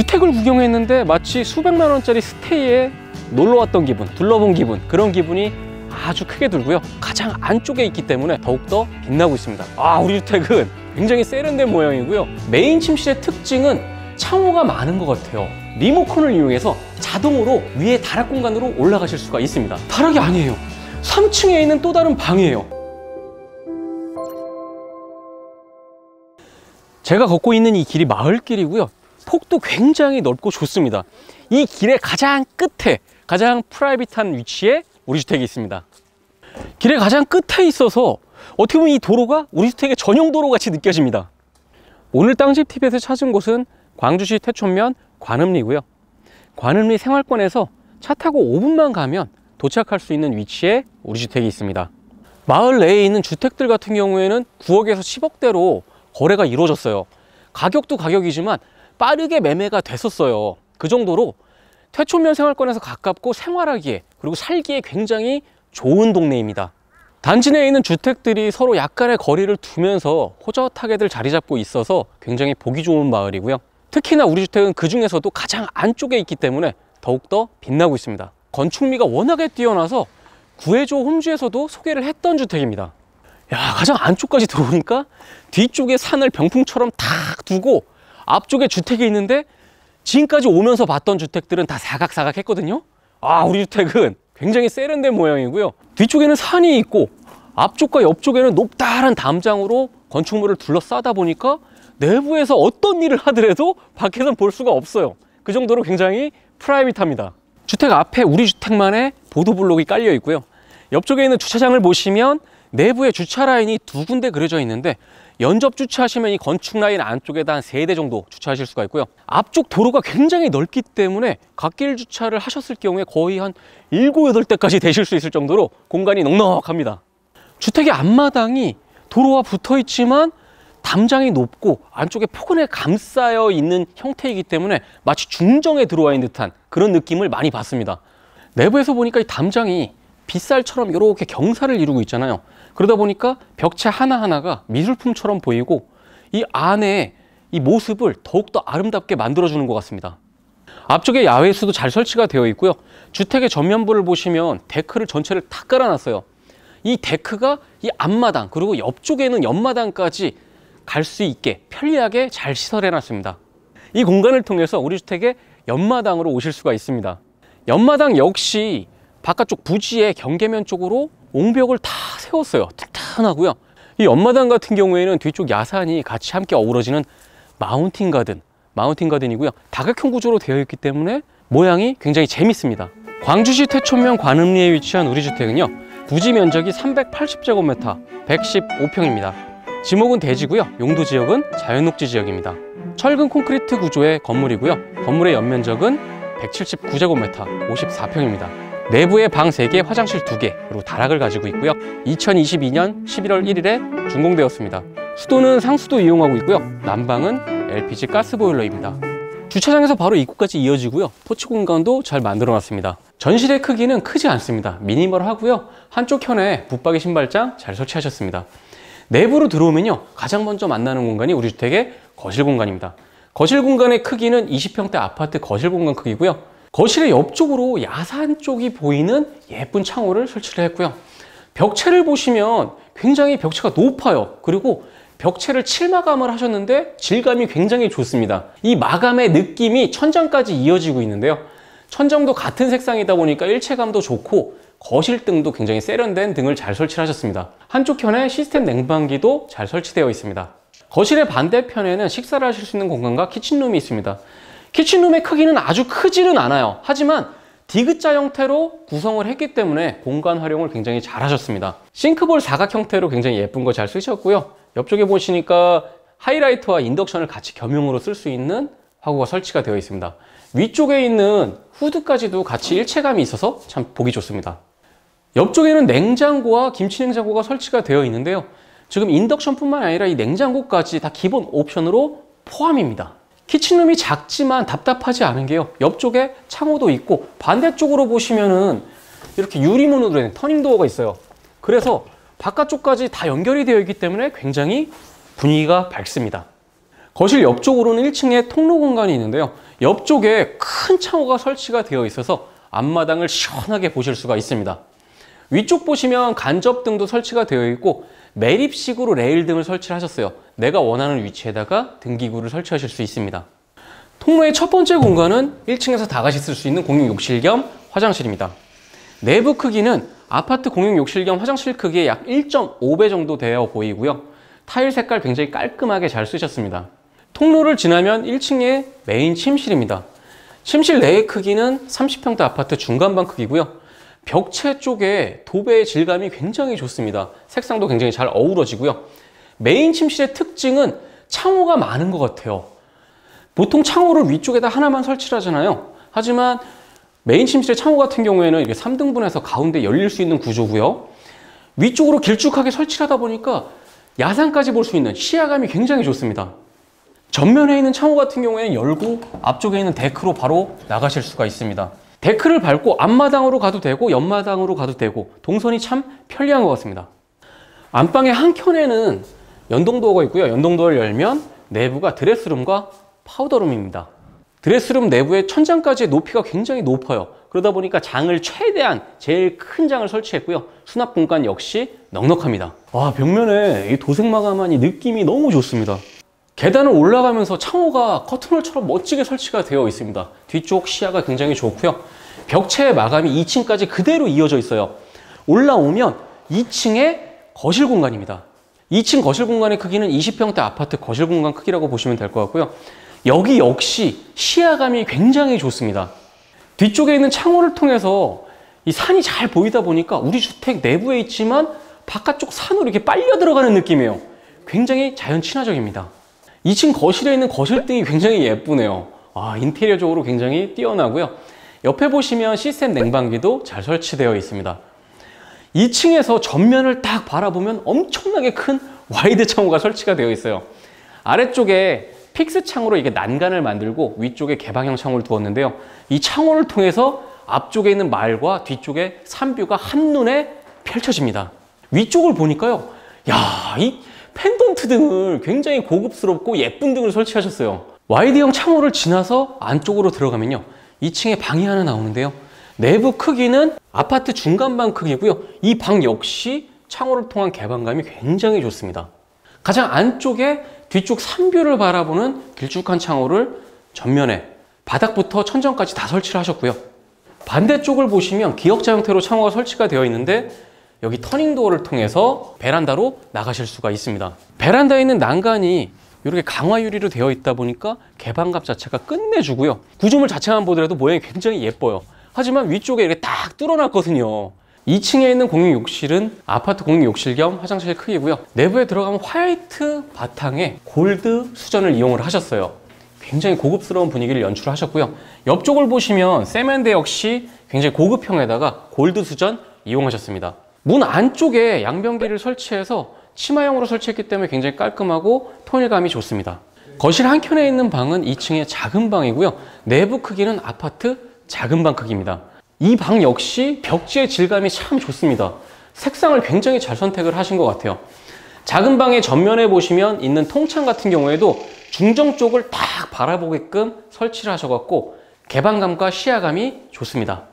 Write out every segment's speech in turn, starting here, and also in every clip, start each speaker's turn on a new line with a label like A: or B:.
A: 주택을 구경했는데 마치 수백만 원짜리 스테이에 놀러 왔던 기분, 둘러본 기분, 그런 기분이 아주 크게 들고요. 가장 안쪽에 있기 때문에 더욱더 빛나고 있습니다. 우리 주택은 굉장히 세련된 모양이고요. 메인 침실의 특징은 창호가 많은 것 같아요. 리모컨을 이용해서 자동으로 위에 다락 공간으로 올라가실 수가 있습니다. 다락이 아니에요. 3층에 있는 또 다른 방이에요. 제가 걷고 있는 이 길이 마을길이고요. 폭도 굉장히 넓고 좋습니다. 이 길의 가장 끝에, 가장 프라이빗한 위치에 우리 주택이 있습니다. 길의 가장 끝에 있어서 어떻게 보면 이 도로가 우리 주택의 전용 도로 같이 느껴집니다. 오늘 땅집TV에서 찾은 곳은 광주시 태촌면 관음리고요. 관음리 생활권에서 차 타고 5분만 가면 도착할 수 있는 위치에 우리 주택이 있습니다. 마을 내에 있는 주택들 같은 경우에는 9억에서 10억대로 거래가 이루어졌어요. 가격도 가격이지만 빠르게 매매가 됐었어요. 그 정도로 태촌면 생활권에서 가깝고 생활하기에, 그리고 살기에 굉장히 좋은 동네입니다. 단지 내에 있는 주택들이 서로 약간의 거리를 두면서 호젓하게들 자리 잡고 있어서 굉장히 보기 좋은 마을이고요. 특히나 우리 주택은 그 중에서도 가장 안쪽에 있기 때문에 더욱더 빛나고 있습니다. 건축미가 워낙에 뛰어나서 구해줘 홈즈에서도 소개를 했던 주택입니다. 가장 안쪽까지 들어오니까 뒤쪽에 산을 병풍처럼 탁 두고 앞쪽에 주택이 있는데, 지금까지 오면서 봤던 주택들은 다 사각사각 했거든요. 우리 주택은 굉장히 세련된 모양이고요. 뒤쪽에는 산이 있고 앞쪽과 옆쪽에는 높다란 담장으로 건축물을 둘러싸다 보니까 내부에서 어떤 일을 하더라도 밖에선 볼 수가 없어요. 그 정도로 굉장히 프라이빗합니다. 주택 앞에 우리 주택만의 보도블록이 깔려 있고요. 옆쪽에 있는 주차장을 보시면 내부에 주차 라인이 2군데 그려져 있는데, 연접 주차하시면 이 건축 라인 안쪽에다 한 3대 정도 주차하실 수가 있고요. 앞쪽 도로가 굉장히 넓기 때문에 갓길 주차를 하셨을 경우에 거의 한 7, 8대까지 되실 수 있을 정도로 공간이 넉넉합니다. 주택의 앞마당이 도로와 붙어 있지만 담장이 높고 안쪽에 포근에 감싸여 있는 형태이기 때문에 마치 중정에 들어와 있는 듯한 그런 느낌을 많이 받습니다. 내부에서 보니까 이 담장이 빗살처럼 이렇게 경사를 이루고 있잖아요. 그러다 보니까 벽체 하나하나가 미술품처럼 보이고 이 안에 이 모습을 더욱더 아름답게 만들어주는 것 같습니다. 앞쪽에 야외수도 잘 설치가 되어 있고요. 주택의 전면부를 보시면 데크를 전체를 다 깔아놨어요. 이 데크가 이 앞마당 그리고 옆쪽에는 옆마당까지 갈 수 있게 편리하게 잘 시설해놨습니다. 이 공간을 통해서 우리 주택의 옆마당으로 오실 수가 있습니다. 옆마당 역시 바깥쪽 부지의 경계면 쪽으로 옹벽을 다 세웠어요. 튼튼하고요. 이 옆마당 같은 경우에는 뒤쪽 야산이 같이 함께 어우러지는 마운틴 가든이고요. 다각형 구조로 되어 있기 때문에 모양이 굉장히 재밌습니다. 광주시 태촌면 관음리에 위치한 우리 주택은요, 부지 면적이 380제곱미터, 115평입니다. 지목은 대지고요. 용도 지역은 자연녹지 지역입니다. 철근 콘크리트 구조의 건물이고요. 건물의 연면적은 179제곱미터, 54평입니다. 내부에 방 3개, 화장실 2개, 그리고 다락을 가지고 있고요. 2022년 11월 1일에 준공되었습니다. 수도는 상수도 이용하고 있고요. 난방은 LPG 가스보일러입니다. 주차장에서 바로 입구까지 이어지고요. 포치 공간도 잘 만들어 놨습니다. 전실의 크기는 크지 않습니다. 미니멀하고요. 한쪽 현에 붙박이 신발장 잘 설치하셨습니다. 내부로 들어오면요, 가장 먼저 만나는 공간이 우리 주택의 거실 공간입니다. 거실 공간의 크기는 20평대 아파트 거실 공간 크기고요. 거실의 옆쪽으로 야산 쪽이 보이는 예쁜 창호를 설치를 했고요. 벽체를 보시면 굉장히 벽체가 높아요. 그리고 벽체를 칠마감을 하셨는데 질감이 굉장히 좋습니다. 이 마감의 느낌이 천장까지 이어지고 있는데요. 천장도 같은 색상이다 보니까 일체감도 좋고 거실 등도 굉장히 세련된 등을 잘 설치를 하셨습니다. 한쪽 현에 시스템 냉방기도 잘 설치되어 있습니다. 거실의 반대편에는 식사를 하실 수 있는 공간과 키친룸이 있습니다. 키친룸의 크기는 아주 크지는 않아요. 하지만 디귿자 형태로 구성을 했기 때문에 공간 활용을 굉장히 잘 하셨습니다. 싱크볼 사각 형태로 굉장히 예쁜 거 잘 쓰셨고요. 옆쪽에 보시니까 하이라이터와 인덕션을 같이 겸용으로 쓸 수 있는 화구가 설치가 되어 있습니다. 위쪽에 있는 후드까지도 같이 일체감이 있어서 참 보기 좋습니다. 옆쪽에는 냉장고와 김치냉장고가 설치가 되어 있는데요. 지금 인덕션뿐만 아니라 이 냉장고까지 다 기본 옵션으로 포함입니다. 키친룸이 작지만 답답하지 않은 게요, 옆쪽에 창호도 있고 반대쪽으로 보시면은 이렇게 유리문으로 된 터닝도어가 있어요. 그래서 바깥쪽까지 다 연결이 되어 있기 때문에 굉장히 분위기가 밝습니다. 거실 옆쪽으로는 1층에 통로 공간이 있는데요. 옆쪽에 큰 창호가 설치가 되어 있어서 앞마당을 시원하게 보실 수가 있습니다. 위쪽 보시면 간접등도 설치가 되어 있고 매립식으로 레일등을 설치를 하셨어요. 내가 원하는 위치에다가 등기구를 설치하실 수 있습니다. 통로의 첫 번째 공간은 1층에서 다 같이 쓸 수 있는 공용 욕실 겸 화장실입니다. 내부 크기는 아파트 공용 욕실 겸 화장실 크기의 약 1.5배 정도 되어 보이고요. 타일 색깔 굉장히 깔끔하게 잘 쓰셨습니다. 통로를 지나면 1층에 메인 침실입니다. 침실 내의 크기는 30평대 아파트 중간방 크기고요. 벽체 쪽에 도배의 질감이 굉장히 좋습니다. 색상도 굉장히 잘 어우러지고요. 메인 침실의 특징은 창호가 많은 것 같아요. 보통 창호를 위쪽에다 하나만 설치를 하잖아요. 하지만 메인 침실의 창호 같은 경우에는 이렇게 3등분해서 가운데 열릴 수 있는 구조고요. 위쪽으로 길쭉하게 설치를 하다 보니까 야산까지 볼 수 있는 시야감이 굉장히 좋습니다. 전면에 있는 창호 같은 경우에는 열고 앞쪽에 있는 데크로 바로 나가실 수가 있습니다. 데크를 밟고 앞마당으로 가도 되고 옆마당으로 가도 되고 동선이 참 편리한 것 같습니다. 안방의 한켠에는 연동도어가 있고요. 연동도어를 열면 내부가 드레스룸과 파우더룸입니다. 드레스룸 내부의 천장까지의 높이가 굉장히 높아요. 그러다 보니까 장을 최대한 제일 큰 장을 설치했고요. 수납 공간 역시 넉넉합니다. 와, 벽면에 이 도색 마감한 이 느낌이 너무 좋습니다. 계단을 올라가면서 창호가 커튼홀처럼 멋지게 설치가 되어 있습니다. 뒤쪽 시야가 굉장히 좋고요. 벽체 마감이 2층까지 그대로 이어져 있어요. 올라오면 2층에 거실 공간입니다. 2층 거실 공간의 크기는 20평대 아파트 거실 공간 크기라고 보시면 될 것 같고요. 여기 역시 시야감이 굉장히 좋습니다. 뒤쪽에 있는 창호를 통해서 이 산이 잘 보이다 보니까 우리 주택 내부에 있지만 바깥쪽 산으로 이렇게 빨려 들어가는 느낌이에요. 굉장히 자연 친화적입니다. 2층 거실에 있는 거실등이 굉장히 예쁘네요. 인테리어적으로 굉장히 뛰어나고요. 옆에 보시면 시스템 냉방기도 잘 설치되어 있습니다. 2층에서 전면을 딱 바라보면 엄청나게 큰 와이드 창호가 설치가 되어 있어요. 아래쪽에 픽스 창호로 이게 난간을 만들고 위쪽에 개방형 창호를 두었는데요. 이 창호를 통해서 앞쪽에 있는 마을과 뒤쪽에 산뷰가 한눈에 펼쳐집니다. 위쪽을 보니까요. 야, 이 펜던트 등을 굉장히 고급스럽고 예쁜 등을 설치하셨어요. 와이드형 창호를 지나서 안쪽으로 들어가면요. 2층에 방이 하나 나오는데요. 내부 크기는 아파트 중간방 크기고요. 이 방 역시 창호를 통한 개방감이 굉장히 좋습니다. 가장 안쪽에 뒤쪽 산뷰를 바라보는 길쭉한 창호를 전면에 바닥부터 천장까지 다 설치를 하셨고요. 반대쪽을 보시면 기역자 형태로 창호가 설치가 되어 있는데 여기 터닝도어를 통해서 베란다로 나가실 수가 있습니다. 베란다에 있는 난간이 이렇게 강화 유리로 되어 있다 보니까 개방감 자체가 끝내주고요. 구조물 자체만 보더라도 모양이 굉장히 예뻐요. 하지만 위쪽에 이렇게 딱 뚫어놨거든요. 2층에 있는 공용 욕실은 아파트 공용 욕실 겸 화장실 크기고요. 내부에 들어가면 화이트 바탕에 골드 수전을 이용을 하셨어요. 굉장히 고급스러운 분위기를 연출하셨고요. 옆쪽을 보시면 세면대 역시 굉장히 고급형에다가 골드 수전 이용하셨습니다. 문 안쪽에 양변기를 설치해서 치마형으로 설치했기 때문에 굉장히 깔끔하고 통일감이 좋습니다. 거실 한켠에 있는 방은 2층의 작은 방이고요. 내부 크기는 아파트 작은 방 크기입니다. 이 방 역시 벽지의 질감이 참 좋습니다. 색상을 굉장히 잘 선택을 하신 것 같아요. 작은 방의 전면에 보시면 있는 통창 같은 경우에도 중정 쪽을 딱 바라보게끔 설치를 하셔갖고 개방감과 시야감이 좋습니다.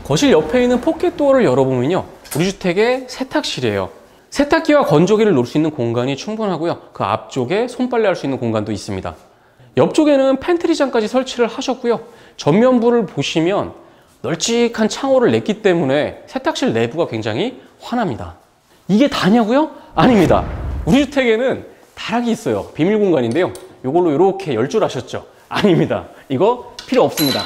A: 거실 옆에 있는 포켓도어를 열어보면요. 우리 주택의 세탁실이에요. 세탁기와 건조기를 놓을 수 있는 공간이 충분하고요. 그 앞쪽에 손빨래 할 수 있는 공간도 있습니다. 옆쪽에는 팬트리장까지 설치를 하셨고요. 전면부를 보시면 널찍한 창호를 냈기 때문에 세탁실 내부가 굉장히 환합니다. 이게 다냐고요? 아닙니다. 우리 주택에는 다락이 있어요. 비밀 공간인데요. 이걸로 이렇게 열줄하셨죠? 아닙니다. 이거 필요 없습니다.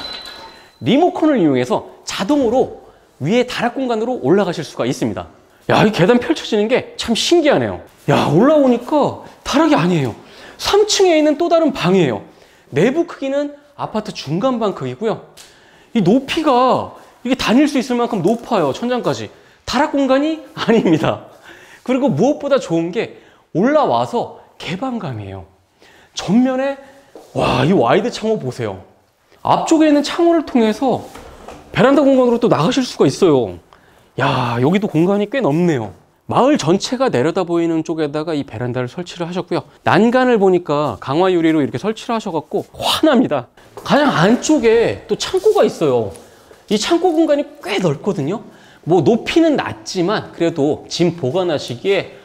A: 리모컨을 이용해서 자동으로 위에 다락 공간으로 올라가실 수가 있습니다. 야, 이 계단 펼쳐지는 게 참 신기하네요. 야, 올라오니까 다락이 아니에요. 3층에 있는 또 다른 방이에요. 내부 크기는 아파트 중간방 크기고요. 이 높이가 이게 다닐 수 있을 만큼 높아요. 천장까지. 다락 공간이 아닙니다. 그리고 무엇보다 좋은 게 올라와서 개방감이에요. 전면에 와, 이 와이드 창호 보세요. 앞쪽에 있는 창호를 통해서 베란다 공간으로 또 나가실 수가 있어요. 야, 여기도 공간이 꽤 넓네요. 마을 전체가 내려다 보이는 쪽에다가 이 베란다를 설치를 하셨고요. 난간을 보니까 강화 유리로 이렇게 설치를 하셔갖고 환합니다. 가장 안쪽에 또 창고가 있어요. 이 창고 공간이 꽤 넓거든요. 뭐 높이는 낮지만 그래도 짐 보관하시기에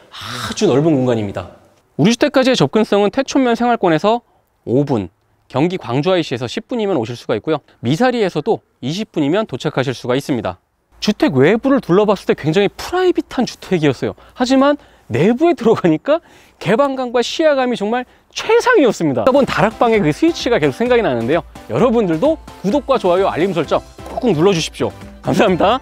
A: 아주 넓은 공간입니다. 우리 주택까지의 접근성은 태촌면 생활권에서 5분, 경기 광주 IC에서 10분이면 오실 수가 있고요. 미사리에서도 20분이면 도착하실 수가 있습니다. 주택 외부를 둘러봤을 때 굉장히 프라이빗한 주택이었어요. 하지만 내부에 들어가니까 개방감과 시야감이 정말 최상이었습니다. 본 다락방의 그 스위치가 계속 생각이 나는데요. 여러분들도 구독과 좋아요, 알림 설정 꾹꾹 눌러주십시오. 감사합니다.